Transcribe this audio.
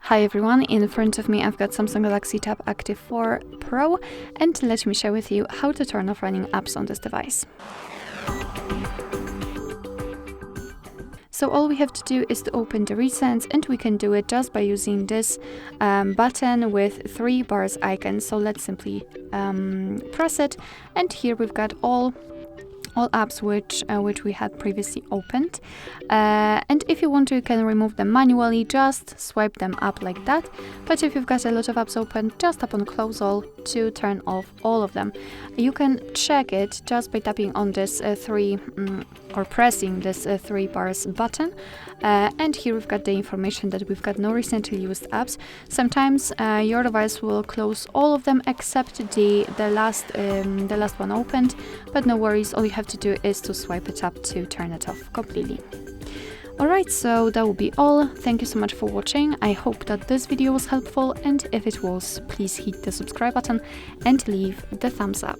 Hi everyone, in front of me I've got Samsung Galaxy Tab Active 4 Pro, and let me share with you how to turn off running apps on this device. So all we have to do is to open the recents, and we can do it just by using this button with 3 bars icon. So let's simply press it, and here we've got all apps which we had previously opened, and if you want to, you can remove them manually, just swipe them up like that. But if you've got a lot of apps open, just tap on close all to turn off all of them. You can check it just by tapping on this or pressing this 3 bars button, and here we've got the information that we've got no recently used apps. Sometimes your device will close all of them except the last one opened, but no worries, all you have to do is to swipe it up to turn it off completely. Alright, so that will be all. Thank you so much for watching. I hope that this video was helpful, and if it was, please hit the subscribe button and leave the thumbs up.